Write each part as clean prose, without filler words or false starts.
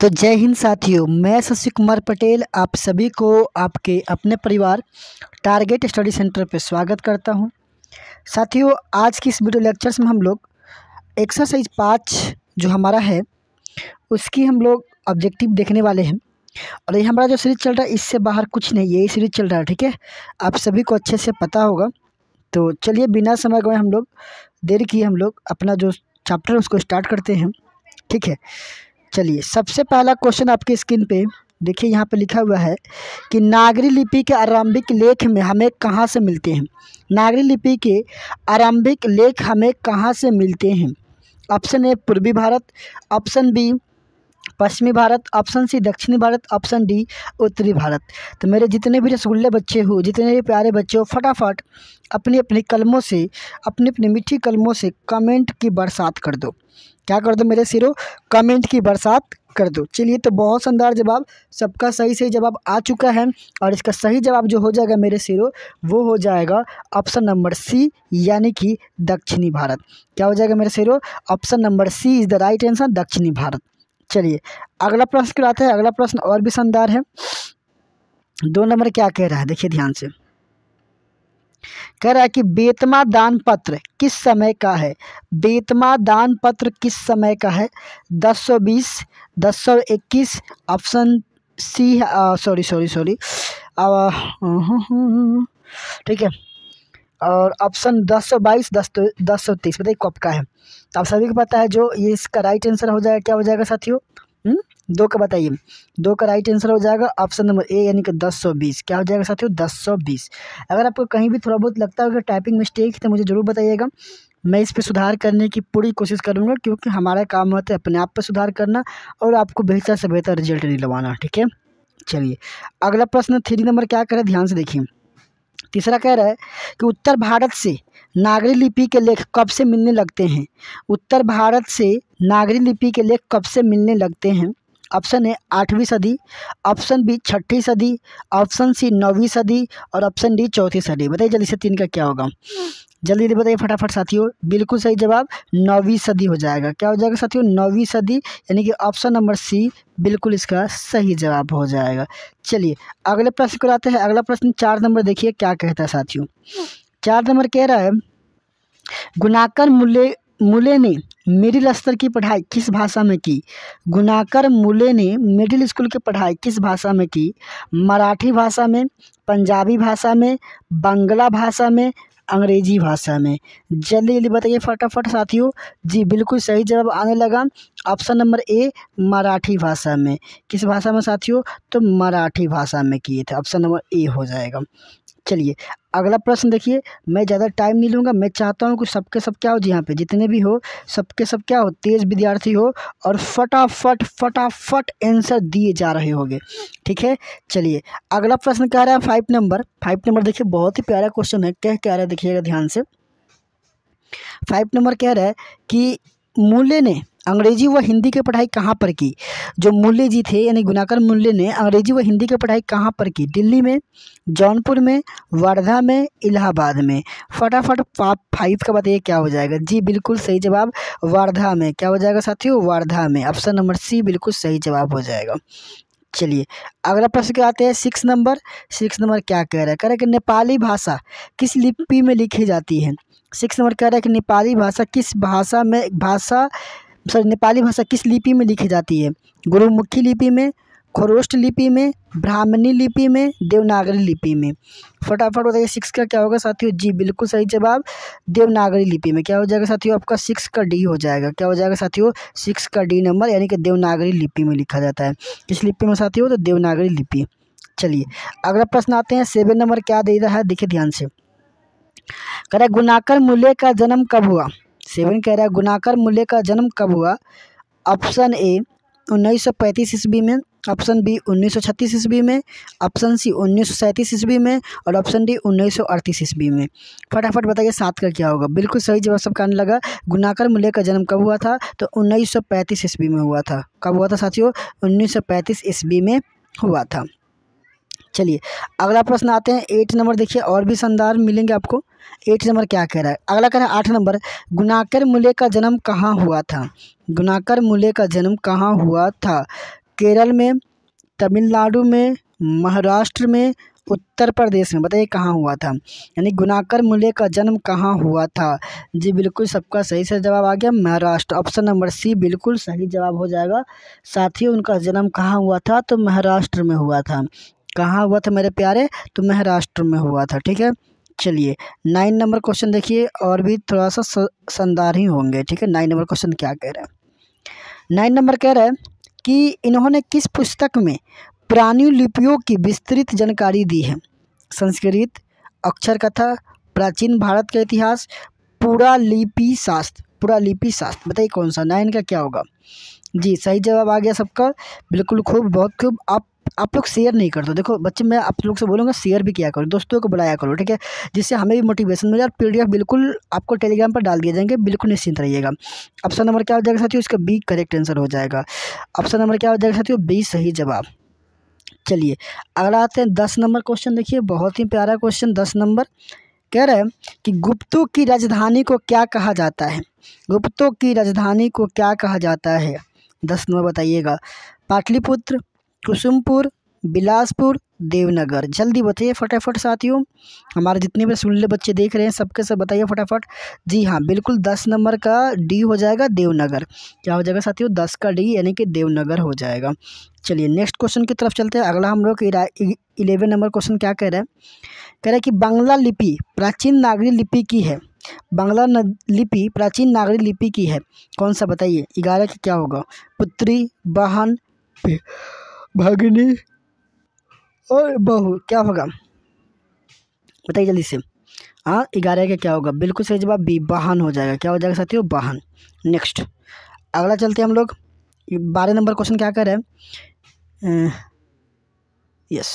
तो जय हिंद साथियों, मैं शशि कुमार पटेल आप सभी को आपके अपने परिवार टारगेट स्टडी सेंटर पर स्वागत करता हूं। साथियों, आज की इस वीडियो लेक्चर्स में हम लोग एक्सरसाइज 5 जो हमारा है उसकी हम लोग ऑब्जेक्टिव देखने वाले हैं। और ये हमारा जो सीरीज चल रहा है इससे बाहर कुछ नहीं, यही सीरीज चल रहा है। ठीक है, आप सभी को अच्छे से पता होगा। तो चलिए बिना समय गए हम लोग देर किए हम लोग अपना जो चैप्टर है उसको स्टार्ट करते हैं। ठीक है, चलिए सबसे पहला क्वेश्चन आपकी स्क्रीन पे देखिए, यहाँ पे लिखा हुआ है कि नागरी लिपि के आरंभिक लेख में हमें कहाँ से मिलते हैं। नागरी लिपि के आरंभिक लेख हमें कहाँ से मिलते हैं। ऑप्शन ए पूर्वी भारत, ऑप्शन बी पश्चिमी भारत, ऑप्शन सी दक्षिणी भारत, ऑप्शन डी उत्तरी भारत। तो मेरे जितने भी रसगुल्ले बच्चे हो, जितने भी प्यारे बच्चे हो, फटाफट अपनी अपनी कलमों से, अपनी अपनी मीठी कलमों से कमेंट की बरसात कर दो। क्या कर दो मेरे सिरों? कमेंट की बरसात कर दो। चलिए, तो बहुत शानदार जवाब, सबका सही सही जवाब आ चुका है। और इसका सही जवाब जो हो जाएगा मेरे सिरों वो हो जाएगा ऑप्शन नंबर सी, यानी कि दक्षिणी भारत। क्या हो जाएगा मेरे सिरों? Option number C is the right answer, दक्षिणी भारत। चलिए अगला प्रश्न कराते हैं। अगला प्रश्न और भी शानदार है। 2 नंबर क्या कह रहा है, देखिए ध्यान से। कह रहा है कि बेतमा दान पत्र किस समय का है। बेतमा दान पत्र किस समय का है? 1020, 1021, ऑप्शन सी सॉरी ठीक है, और ऑप्शन 1022, 1023 बताइए कब का है। तो आप सभी को पता है जो ये इसका राइट आंसर हो जाएगा। क्या हो जाएगा साथियों? 2 का बताइए। 2 का राइट आंसर हो जाएगा ऑप्शन नंबर ए, यानी कि 1020। क्या हो जाएगा साथियों? 1020। अगर आपको कहीं भी थोड़ा बहुत लगता है कि टाइपिंग मिस्टेक है तो मुझे ज़रूर बताइएगा, मैं इस पर सुधार करने की पूरी कोशिश करूँगा, क्योंकि हमारा काम होता है अपने आप पर सुधार करना और आपको बेहतर से बेहतर रिजल्ट दिलवाना। ठीक है, चलिए अगला प्रश्न 3 नंबर क्या कह रहा है, ध्यान से देखिए। तीसरा कह रहा है कि उत्तर भारत से नागरी लिपि के लेख कब से मिलने लगते हैं। उत्तर भारत से नागरी लिपि के लेख कब से मिलने लगते हैं। ऑप्शन ए 8वीं सदी, ऑप्शन बी 6ठी सदी, ऑप्शन सी 9वीं सदी और ऑप्शन डी 4थी सदी। बताइए जल्दी से 3 का क्या होगा, जल्दी जल्दी बताइए फटाफट साथियों। बिल्कुल सही जवाब 9वीं सदी हो जाएगा। क्या हो जाएगा साथियों? 9वीं सदी, यानी कि ऑप्शन नंबर सी बिल्कुल इसका सही जवाब हो जाएगा। चलिए अगले प्रश्न को आते हैं। अगला प्रश्न 4 नंबर देखिए क्या कहता है साथियों। 4 नंबर कह रहा है गुणाकर मूले ने मिडिल स्तर की पढ़ाई किस भाषा में की। गुणाकर मूले ने मिडिल स्कूल की पढ़ाई किस भाषा में की। मराठी भाषा में, पंजाबी भाषा में, बांग्ला भाषा में, अंग्रेजी भाषा में। जल्दी जल्दी बताइए फटाफट साथियों। जी बिल्कुल सही जवाब आने लगा ऑप्शन नंबर ए, मराठी भाषा में। किस भाषा में साथियों? तो मराठी भाषा में किए थे। ऑप्शन नंबर ए हो जाएगा। चलिए अगला प्रश्न देखिए, मैं ज़्यादा टाइम नहीं लूँगा। मैं चाहता हूँ कि सबके सब क्या हो, जी यहाँ पे जितने भी हो सबके सब क्या हो, तेज़ विद्यार्थी हो और फटाफट फटाफट आंसर दिए जा रहे होंगे। ठीक है, चलिए अगला प्रश्न कह रहा है 5 नंबर। 5 नंबर देखिए बहुत ही प्यारा क्वेश्चन है। क्या कह रहा है देखिएगा ध्यान से। 5 नंबर कह रहा है कि मूल्य ने अंग्रेजी व हिंदी की पढ़ाई कहाँ पर की। जो मूल्य जी थे यानी गुणाकर मूल्य ने अंग्रेजी व हिंदी की पढ़ाई कहाँ पर की। दिल्ली में, जौनपुर में, वर्धा में, इलाहाबाद में। फटाफट 5 का बताइए क्या हो जाएगा। जी बिल्कुल सही जवाब वर्धा में। क्या हो जाएगा साथियों? वर्धा में। ऑप्शन नंबर सी बिल्कुल सही जवाब हो जाएगा। चलिए अगला प्रश्न के आते हैं 6 नंबर। 6 नंबर क्या कह रहा है? कह रहा है कि नेपाली भाषा किस लिपि में लिखी जाती है। 6 नंबर कह रहा है कि नेपाली भाषा नेपाली भाषा किस लिपि में लिखी जाती है। गुरुमुखी लिपि में, खरोष्ट लिपि में, ब्राह्मणी लिपि में, देवनागरी लिपि में। फटाफट बताइए 6 का क्या होगा साथियों। जी बिल्कुल सही जवाब देवनागरी लिपि में। क्या हो जाएगा साथियों? आपका 6 का डी हो जाएगा। क्या हो जाएगा साथियों? 6 का डी नंबर, यानी कि देवनागरी लिपि में लिखा जाता है। किस लिपि में साथियों? तो देवनागरी लिपि। चलिए अगला प्रश्न आते हैं 7 नंबर क्या दे रहा है देखिए ध्यान से। कह रहा है गुणाकर मूल्य का जन्म कब हुआ। 7 कह रहा है गुणाकर मूल्य का जन्म कब हुआ। ऑप्शन ए 1935 ईस्वी में, ऑप्शन बी 1936 ईस्वी में, ऑप्शन सी 1937 ईस्वी में और ऑप्शन डी 1938 ईस्वी में। फटाफट बताइए 7 का क्या होगा। बिल्कुल सही जवाब सबका आने लगा। गुणाकर मूल्य का जन्म कब हुआ था? तो 1935 ईस्वी में हुआ था। कब हुआ था साथियों? 1935 ईस्वी में हुआ था। चलिए अगला प्रश्न आते हैं 8 नंबर देखिए, और भी शानदार मिलेंगे आपको। 8 नंबर क्या कह रहा है? अगला कह रहा है 8 नंबर, गुणाकर मूल्य का जन्म कहाँ हुआ था। गुणाकर मूल्य का जन्म कहाँ हुआ था? केरल में, तमिलनाडु में, महाराष्ट्र में, उत्तर प्रदेश में। बताइए कहाँ हुआ था, यानी गुणाकर मूल्य का जन्म कहाँ हुआ था। जी बिल्कुल सबका सही से जवाब आ गया महाराष्ट्र। ऑप्शन नंबर सी बिल्कुल सही जवाब हो जाएगा। साथियों उनका जन्म कहाँ हुआ था, तो महाराष्ट्र में हुआ था। कहाँ हुआ था मेरे प्यारे, तो महाराष्ट्र में हुआ था। ठीक है, चलिए 9 नंबर क्वेश्चन देखिए, और भी थोड़ा सा शानदार ही होंगे। ठीक है, 9 नंबर क्वेश्चन क्या कह रहा है। 9 नंबर कह रहा है कि इन्होंने किस पुस्तक में पुरानी लिपियों की विस्तृत जानकारी दी है। संस्कृत, अक्षर कथा, प्राचीन भारत का इतिहास, पुरालिपि शास्त्र। पुरालिपि शास्त्र बताइए कौन सा, 9 का क्या होगा। जी सही जवाब आ गया सबका, बिल्कुल खूब, बहुत खूब। आप लोग शेयर नहीं करते, देखो बच्चे मैं आप लोग से बोलूँगा शेयर भी किया करो, दोस्तों को बुलाया करो। ठीक है, जिससे हमें भी मोटिवेशन मिले। और PDF बिल्कुल आपको टेलीग्राम पर डाल दिए जाएंगे, बिल्कुल निश्चिंत रहिएगा। ऑप्शन नंबर क्या हो जाएगा साथियों, इसका बी करेक्ट आंसर हो जाएगा। ऑप्शन नंबर क्या हो जाएगा साथियों, बी सही जवाब। चलिए अगला आते हैं 10 नंबर क्वेश्चन। देखिए बहुत ही प्यारा क्वेश्चन 10 नंबर कह रहे हैं कि गुप्तों की राजधानी को क्या कहा जाता है। गुप्तों की राजधानी को क्या कहा जाता है, 10 नंबर बताइएगा। पाटलिपुत्र, कुसुमपुर, बिलासपुर, देवनगर। जल्दी बताइए फटाफट साथियों, हमारे जितने भी सुनले बच्चे देख रहे हैं सबके सब बताइए फटाफट। जी हाँ बिल्कुल 10 नंबर का डी हो जाएगा, देवनगर। क्या हो जाएगा साथियों, 10 का डी यानी कि देवनगर हो जाएगा। चलिए नेक्स्ट क्वेश्चन की तरफ चलते हैं। अगला हम लोग 11 नंबर क्वेश्चन क्या कह रहे हैं, कह रहे हैं कि बांग्ला लिपि प्राचीन नागरी लिपि की है। बांग्ला लिपि प्राचीन नागरी लिपि की है, कौन सा बताइए। 11 का क्या होगा, पुत्री, बहन, भगिनी और बहू, क्या होगा बताइए जल्दी से। हाँ 11 का क्या होगा, बिल्कुल सही जवाब बी बहन हो जाएगा। क्या हो जाएगा साथियों, बहन। नेक्स्ट अगला चलते हैं हम लोग। 12 नंबर क्वेश्चन क्या कर रहे हैं, यस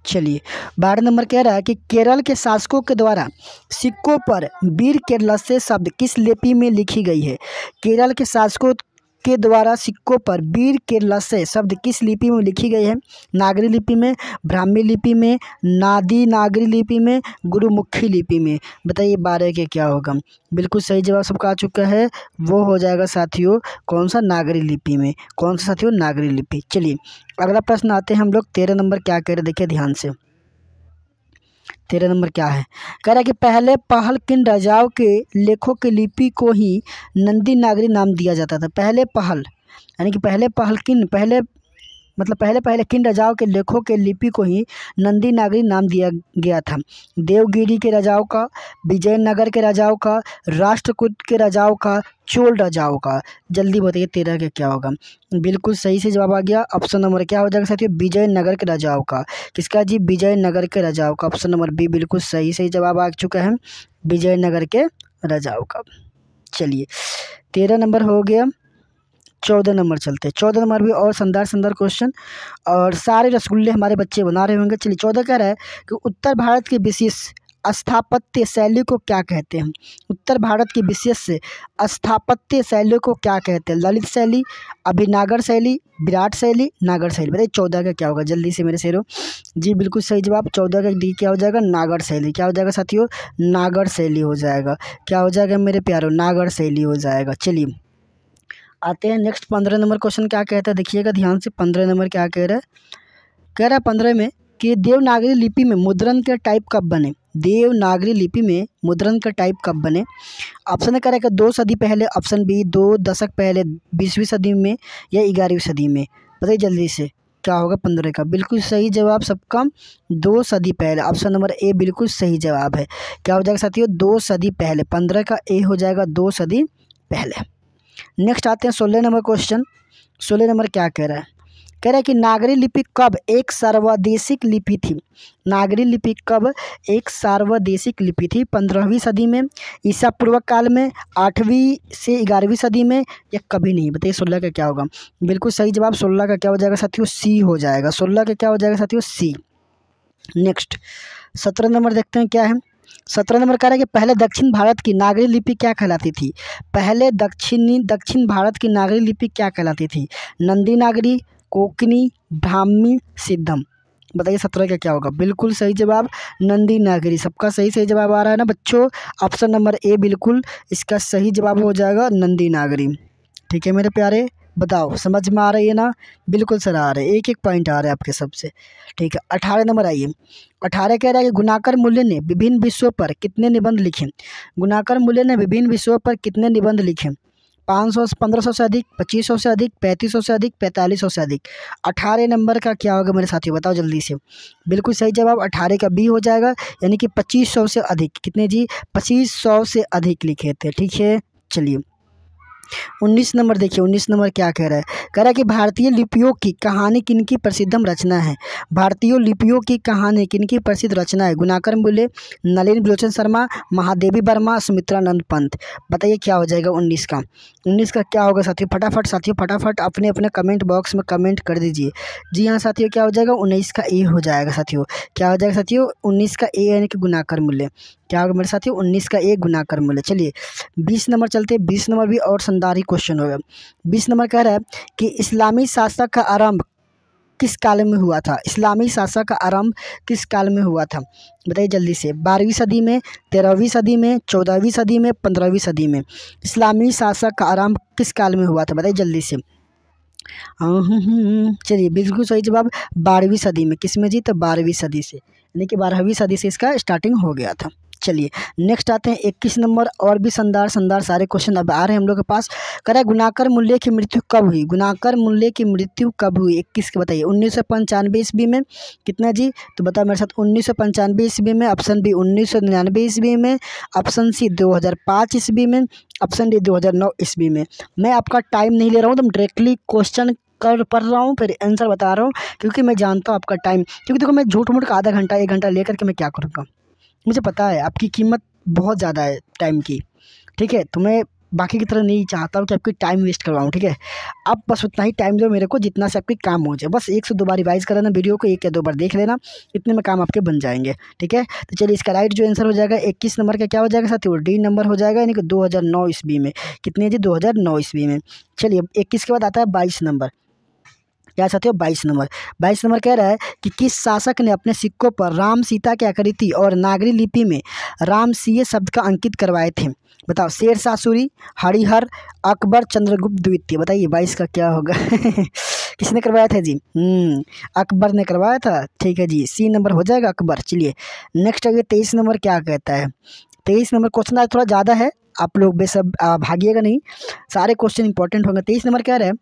चलिए 12 नंबर कह रहा है कि केरल के शासकों के द्वारा सिक्कों पर वीर केरलस्य शब्द किस लिपि में लिखी गई है। केरल के शासकों के द्वारा सिक्कों पर वीर केरलस्य शब्द किस लिपि में लिखी गई है। नागरी लिपि में, ब्राह्मी लिपि में, नादी नागरी लिपि में, गुरुमुखी लिपि में। बताइए 12 के क्या होगा, बिल्कुल सही जवाब सबका आ चुका है, वो हो जाएगा साथियों कौन सा, नागरी लिपि में। कौन सा साथियों, नागरी लिपि। चलिए अगला प्रश्न आते हैं हम लोग 13 नंबर क्या कह रहे, देखिए ध्यान से। 13 नंबर क्या है, कह रहा है कि पहले पहल किन राजाओं के लेखों की लिपि को ही नंदी नागरी नाम दिया जाता था। पहले पहल यानी कि पहले पहल किन, पहले मतलब पहले किन राजाओं के लेखों के लिपि को ही नंदी नागरी नाम दिया गया था। देवगिरी के राजाओं का, विजयनगर के राजाओं का, राष्ट्रकूट के राजाओं का, चोल राजाओं का। जल्दी बताइए 13 का क्या होगा, बिल्कुल सही से जवाब आ गया। ऑप्शन नंबर क्या हो जाएगा साथियों, विजयनगर के राजाओं का। किसका जी, विजयनगर के राजाओं का। ऑप्शन नंबर बी बिल्कुल सही जवाब आ चुका है, विजयनगर के राजाओं का। चलिए 13 नंबर हो गया। 14 नंबर चलते हैं। 14 नंबर भी और शानदार क्वेश्चन, और सारे रसगुल्ले हमारे बच्चे बना रहे होंगे। चलिए 14 कह रहा है कि उत्तर भारत की विशेष स्थापत्य शैली को क्या कहते हैं। उत्तर भारत की विशेष स्थापत्य शैली को क्या कहते हैं। ललित शैली, अभिनागर शैली, विराट शैली, नागर शैली। बताइए 14 का क्या होगा, जल्दी से मेरे शेरों। जी बिल्कुल सही जवाब, 14 का डी क्या हो जाएगा, नागर शैली। क्या हो जाएगा साथियों, नागर शैली हो जाएगा। क्या हो जाएगा मेरे प्यारों, नागर शैली हो जाएगा। चलिए आते हैं नेक्स्ट 15 नंबर क्वेश्चन क्या कहता है, देखिएगा ध्यान से। 15 नंबर क्या कह रहा है, कह रहा है 15 में कि देवनागरी लिपि में मुद्रण के टाइप कब बने। देवनागरी लिपि में मुद्रण का टाइप कब बने। ऑप्शन कह रहा है कि 2 सदी पहले, ऑप्शन बी 2 दशक पहले, 20वीं सदी में, या 11वीं सदी में। बताइए जल्दी से क्या होगा 15 का, बिल्कुल सही जवाब सबका 2 सदी पहले। ऑप्शन नंबर ए बिल्कुल सही जवाब है। क्या हो जाएगा साथियों, 2 सदी पहले। 15 का ए हो जाएगा 2 सदी पहले। नेक्स्ट आते हैं 16 नंबर क्वेश्चन। 16 नंबर क्या कह रहा है, कह रहा है कि नागरी लिपि कब एक सार्वदेशिक लिपि थी। नागरी लिपि कब एक सार्वदेशिक लिपि थी। 15वीं सदी में, ईसा पूर्व काल में, 8वीं से 11वीं सदी में, या कभी नहीं। बताइए 16 का क्या होगा, बिल्कुल सही जवाब 16 का क्या हो जाएगा साथियों, सी हो जाएगा। 16 का क्या हो जाएगा साथियों, सी। नेक्स्ट 17 नंबर देखते हैं क्या है। 17 नंबर कह रहा है कि पहले दक्षिण भारत की नागरी लिपि क्या कहलाती थी। पहले दक्षिण भारत की नागरी लिपि क्या कहलाती थी। नंदी नागरी, कोकनी, ब्राह्मी, सिद्धम। बताइए 17 का क्या होगा? बिल्कुल सही जवाब नंदी नागरी। सबका सही सही जवाब आ रहा है ना बच्चों? ऑप्शन नंबर ए बिल्कुल इसका सही जवाब हो जाएगा नंदी नागरी। ठीक है मेरे प्यारे, बताओ समझ में आ रही है ना? बिल्कुल सर आ रहे, एक एक पॉइंट आ रहे हैं आपके सबसे। ठीक है 18 नंबर आइए। 18 कह रहा है कि गुणाकर मूल्य ने विभिन्न विषयों पर कितने निबंध लिखे? गुणाकर मूल्य ने विभिन्न विषयों पर कितने निबंध लिखे? 500 1500 से अधिक, 2500 से अधिक, 3500 से अधिक, 4500 से अधिक। 18 नंबर का क्या होगा मेरे साथियों? बताओ जल्दी से। बिल्कुल सही जवाब 18 का बी हो जाएगा, यानी कि 2500 से अधिक। कितने जी? 2500 से अधिक लिखे थे। ठीक है चलिए 19 नंबर देखिए। 19 नंबर क्या कह रहा है? कह रहा है कि भारतीय लिपियों की कहानी किनकी प्रसिद्धम रचना है? भारतीय लिपियों की कहानी किनकी प्रसिद्ध रचना है? गुणाकर मूल्य, नलिन विलोचन शर्मा, महादेवी वर्मा, सुमित्रानंद पंत। बताइए क्या हो जाएगा 19 का? 19 का क्या होगा साथियों? फटाफट साथियों फटाफट अपने अपने कमेंट बॉक्स में कमेंट कर दीजिए। जी हाँ साथियों क्या हो जाएगा? 19 का ए हो जाएगा साथियों। क्या हो जाएगा साथियों? 19 का ए यानी कि गुणाकर मूल्य। क्या होगा मेरे साथियों? 19 का ए गुणाकर मूल्य। चलिए 20 नंबर चलते हैं। 20 नंबर भी और शानदार क्वेश्चन होगा। 20 नंबर कह रहा है कि इस्लामी शासक का आरंभ किस काल में हुआ था? इस्लामी शासक का आरंभ किस काल में हुआ था? बताइए जल्दी से। 12वीं सदी में, 13वीं सदी में, 14वीं सदी में, 15वीं सदी में। इस्लामी शासक का आरंभ किस काल में हुआ था? बताइए जल्दी से। चलिए बिल्कुल सही जवाब 12वीं सदी में। किस में जी? तो 12वीं सदी से, यानी कि 12वीं सदी से इसका स्टार्टिंग हो गया था। चलिए नेक्स्ट आते हैं 21 नंबर। और भी शानदार शानदार सारे क्वेश्चन अब आ रहे हैं हम लोग के पास। कह रहा है गुणाकर मूल्य की मृत्यु कब हुई? गुणाकर मूल्य की मृत्यु कब हुई? 21 के बताइए। 1995 ईस्वी में। कितना जी? तो बताओ मेरे साथ। 1995 ईस्वी में। ऑप्शन बी 1999 ईस्वी में। ऑप्शन सी 2005 ईस्वी में। ऑप्शन डी 2009 ईस्वी में। मैं आपका टाइम नहीं ले रहा हूँ, तुम डायरेक्टली क्वेश्चन कर पढ़ रहा हूँ फिर आंसर बता रहा हूँ, क्योंकि मैं जानता हूँ आपका टाइम। क्योंकि देखो मैं झूठ मूठ का आधा घंटा 1 घंटा लेकर के मैं क्या करूँगा? मुझे पता है आपकी कीमत बहुत ज़्यादा है टाइम की। ठीक है तो मैं बाकी की तरह नहीं चाहता हूँ कि आपकी टाइम वेस्ट करवाऊँ। ठीक है आप बस उतना ही टाइम दो मेरे को जितना से आपकी काम हो जाए। बस 1 से 2 बार रिवाइज कर लेना वीडियो को, 1 या 2 बार देख लेना, इतने में काम आपके बन जाएंगे। ठीक है तो चलिए इसका राइट जो आंसर हो जाएगा 21 नंबर का क्या हो जाएगा साथियों? डी नंबर हो जाएगा, यानी कि 2009 ईस्वी में। कितने जी? 2009 ईस्वी में। चलिए 21 के बाद आता है 22 नंबर। क्या साथियों? 22 नंबर। 22 नंबर कह रहा है कि किस शासक ने अपने सिक्कों पर राम सीता की आकृति और नागरी लिपि में राम सिंह शब्द का अंकित करवाए थे? बताओ। शेरशाह सूरी, हरिहर, अकबर, चंद्रगुप्त द्वितीय। बताइए 22 का क्या होगा? किसने करवाया था जी? अकबर ने करवाया था। ठीक है जी सी नंबर हो जाएगा अकबर। चलिए नेक्स्ट आइए 23 नंबर क्या कहता है? 23 नंबर क्वेश्चन आज थोड़ा ज़्यादा है, आप लोग बेसब भागिएगा नहीं, सारे क्वेश्चन इंपॉर्टेंट होंगे। 23 नंबर कह रहे हैं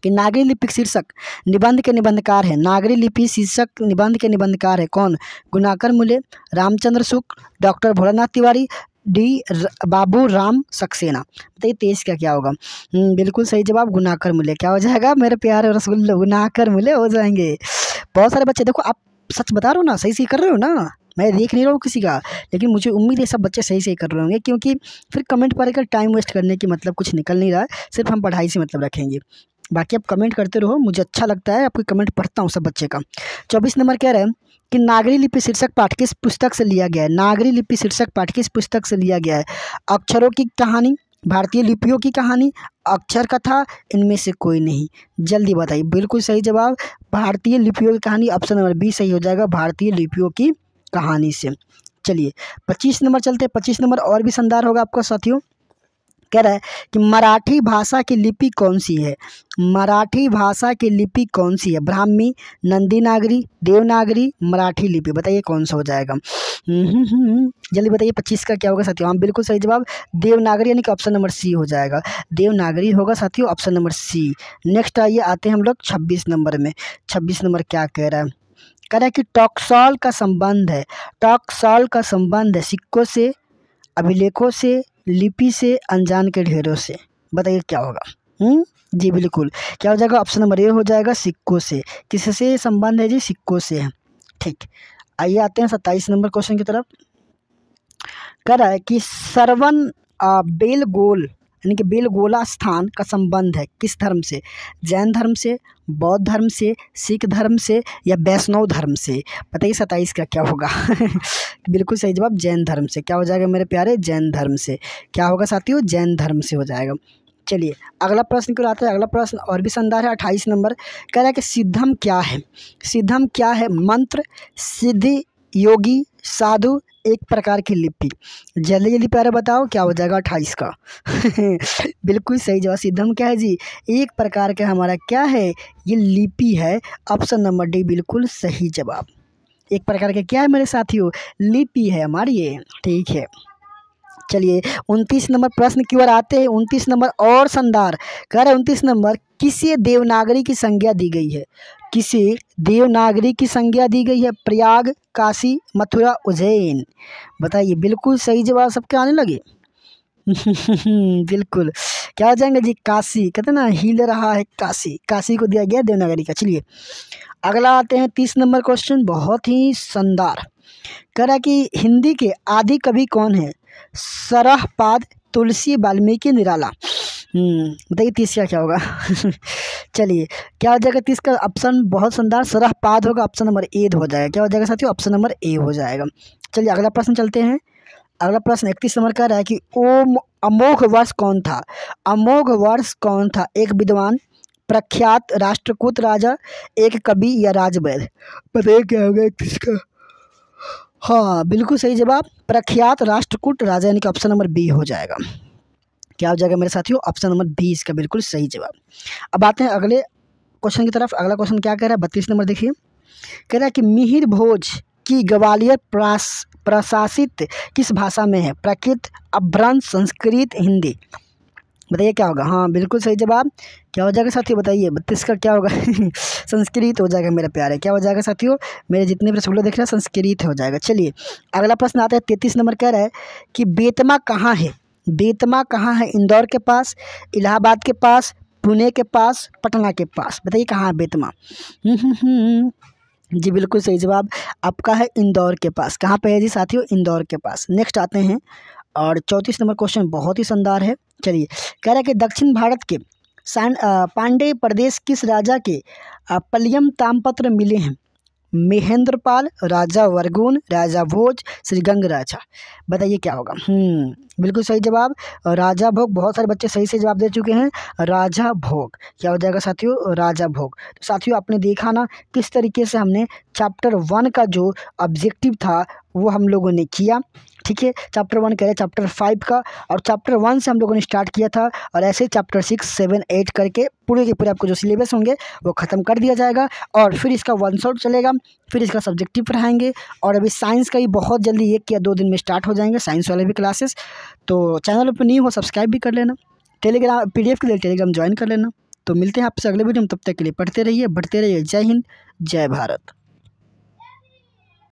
कि नागरी लिपि शीर्षक निबंध के निबंधकार है। नागरी लिपि शीर्षक निबंध के निबंधकार है कौन? गुणाकर मूल्य, रामचंद्र शुक्ल, डॉक्टर भोलानाथ तिवारी, डी बाबू राम सक्सेना। बताइए 23 का क्या होगा? बिल्कुल सही जवाब गुणाकर मूल्य। क्या हो जाएगा मेरे प्यारे रसगुल्ले? गुणाकर मूल्य हो जाएंगे। बहुत सारे बच्चे देखो, आप सच बता रहे हो ना, सही सही कर रहे हो ना, मैं देख नहीं रहा हूँ किसी का, लेकिन मुझे उम्मीद है सब बच्चे सही सही कर रहे होंगे, क्योंकि फिर कमेंट पढ़कर टाइम वेस्ट करने की मतलब कुछ निकल नहीं रहा है। सिर्फ हम पढ़ाई से मतलब रखेंगे। बाकी आप कमेंट करते रहो, मुझे अच्छा लगता है, आपकी कमेंट पढ़ता हूँ सब बच्चे का। 24 नंबर कह रहे हैं कि नागरी लिपि शीर्षक पाठ किस पुस्तक से लिया गया है? नागरी लिपि शीर्षक पाठ किस पुस्तक से लिया गया है? अक्षरों की कहानी, भारतीय लिपियों की कहानी, अक्षर कथा, इनमें से कोई नहीं। जल्दी बताइए। बिल्कुल सही जवाब भारतीय लिपियों की कहानी, ऑप्शन नंबर बी सही हो जाएगा, भारतीय लिपियों की कहानी से। चलिए 25 नंबर चलते हैं। 25 नंबर और भी शानदार होगा आपका साथियों। कह रहा है कि मराठी भाषा की लिपि कौन सी है? मराठी भाषा की लिपि कौन सी है? ब्राह्मी, नंदी नागरी, देवनागरी, मराठी लिपि। बताइए कौन सा हो जाएगा? जल्दी बताइए 25 का क्या होगा साथियों? हाँ बिल्कुल सही जवाब देवनागरी, यानी कि ऑप्शन नंबर सी हो जाएगा। देवनागरी होगा साथियों, ऑप्शन नंबर सी। नेक्स्ट आइए आते हैं हम लोग 26 नंबर में। 26 नंबर क्या कह रहा है? कह रहा है कि टॉक्सॉल का संबंध है, टॉक्सॉल का संबंध है सिक्कों से, अभिलेखों से, लिपि से, अनजान के ढेरों से। बताइए क्या होगा? जी बिल्कुल क्या हो जाएगा? ऑप्शन नंबर ए हो जाएगा, सिक्कों से। किससे संबंध है जी? सिक्कों से है। ठीक आइए आते हैं 27 नंबर क्वेश्चन की तरफ। कह रहा है कि सरवन बेलगोल यानी कि बेलगोला स्थान का संबंध है किस धर्म से? जैन धर्म से, बौद्ध धर्म से, सिख धर्म से, या वैष्णव धर्म से? बताइए 27 का क्या होगा? बिल्कुल सही जवाब जैन धर्म से। क्या हो जाएगा मेरे प्यारे? जैन धर्म से। क्या होगा साथियों? जैन धर्म से हो जाएगा। चलिए अगला प्रश्न क्यों आता है। अगला प्रश्न और भी शानदार है, 28 नंबर। कह रहा है कि सिद्धम क्या है। सिद्धम क्या है? मंत्र, सिद्धि, योगी, साधु, एक प्रकार की लिपि। जल्दी जल्दी प्यारे बताओ क्या हो जाएगा 28 का। बिल्कुल सही जवाब। सिद्धम क्या है जी? एक प्रकार का हमारा क्या है? ये लिपि है। ऑप्शन नंबर डी बिल्कुल सही जवाब। एक प्रकार के क्या है मेरे साथियों? लिपि है हमारी ये। ठीक है, चलिए 29 नंबर प्रश्न की ओर आते हैं। 29 नंबर और शानदार। कह रहे 29 नंबर, किसे देवनागरी की संज्ञा दी गई है? किसे देवनागरी की संज्ञा दी गई है? प्रयाग, काशी, मथुरा, उज्जैन। बताइए। बिल्कुल सही जवाब सबके आने लगे। बिल्कुल। क्या हो जाएंगे जी? काशी। कहते ना हिल रहा है काशी, काशी को दिया गया देवनागरी का। चलिए अगला आते हैं 30 नंबर क्वेश्चन, बहुत ही शानदार। कह रहा है कि हिंदी के आदि कवि कौन है? सरहपाद, तुलसी, वाल्मीकि, निराला। बताइए 30 का क्या होगा? चलिए क्या हो जाएगा 30 का? ऑप्शन बहुत शानदार, सरहपाद होगा। ऑप्शन नंबर ए हो जाएगा। क्या हो जाएगा साथियों? ऑप्शन नंबर ए हो जाएगा। चलिए अगला प्रश्न चलते हैं। अगला प्रश्न 31 नंबर कह रहा है कि ओम अमोघ वर्ष कौन था? अमोघ वर्ष कौन था? एक विद्वान, प्रख्यात राष्ट्रकूट राजा, एक कवि या राजवैद्य। बताइए क्या होगा 31 का? हाँ बिल्कुल सही जवाब, प्रख्यात राष्ट्रकूट राजा, यानी कि ऑप्शन नंबर बी हो जाएगा। क्या हो जाएगा मेरे साथियों? ऑप्शन नंबर 20 का बिल्कुल सही जवाब। अब आते हैं अगले क्वेश्चन की तरफ। अगला क्वेश्चन क्या कह रहा है? 32 नंबर देखिए। कह रहा है कि मिहिर भोज की ग्वालियर प्रशासित किस भाषा में है? प्राकृत, अभ्रंश, संस्कृत, हिंदी। बताइए क्या होगा? हाँ बिल्कुल सही जवाब। क्या हो जाएगा साथियों? बताइए 32 का क्या होगा? संस्कृत हो जाएगा मेरे प्यारे। क्या हो जाएगा साथियों? मेरे जितने भी रसगुल्ले देख रहे हैं संस्कृत हो जाएगा। चलिए अगला प्रश्न आता है 33 नंबर। कह रहा है कि बेतमा कहाँ है? बेतमा कहाँ है? इंदौर के पास, इलाहाबाद के पास, पुणे के पास, पटना के पास। बताइए कहाँ है बेतमा? जी बिल्कुल सही जवाब आपका है इंदौर के पास। कहाँ पे है जी साथियों? इंदौर के पास। नेक्स्ट आते हैं और 34 नंबर क्वेश्चन बहुत ही शानदार है। चलिए कह रहा है कि दक्षिण भारत के पांड्य प्रदेश किस राजा के पल्लम ताम्रपत्र मिले हैं? महेंद्रपाल, राजा वर्गुन, राजा भोज, श्रीगंग राजा। बताइए क्या होगा? बिल्कुल सही जवाब राजा भोग। बहुत सारे बच्चे सही से जवाब दे चुके हैं, राजा भोग। क्या हो जाएगा साथियों? राजा भोग। तो साथियों आपने देखा ना किस तरीके से हमने चैप्टर 1 का जो ऑब्जेक्टिव था वो हम लोगों ने किया। ठीक है, चैप्टर 1 कह रहे चैप्टर 5 का, और चैप्टर 1 से हम लोगों ने स्टार्ट किया था, और ऐसे चैप्टर 6, 7, 8 करके पूरे के पूरे आपको जो सिलेबस होंगे वो ख़त्म कर दिया जाएगा। और फिर इसका 1 शॉट चलेगा, फिर इसका सब्जेक्टिव पढ़ाएंगे। और अभी साइंस का ही बहुत जल्दी 1 या 2 दिन में स्टार्ट हो जाएंगे साइंस वाले भी क्लासेस। तो चैनल पर न्यू हो सब्सक्राइब भी कर लेना, टेलीग्राम PDF के लिए टेलीग्राम ज्वाइन कर लेना। तो मिलते हैं आपसे अगले वीडियो में, तब तक के लिए पढ़ते रहिए, बढ़ते रहिए। जय हिंद, जय भारत।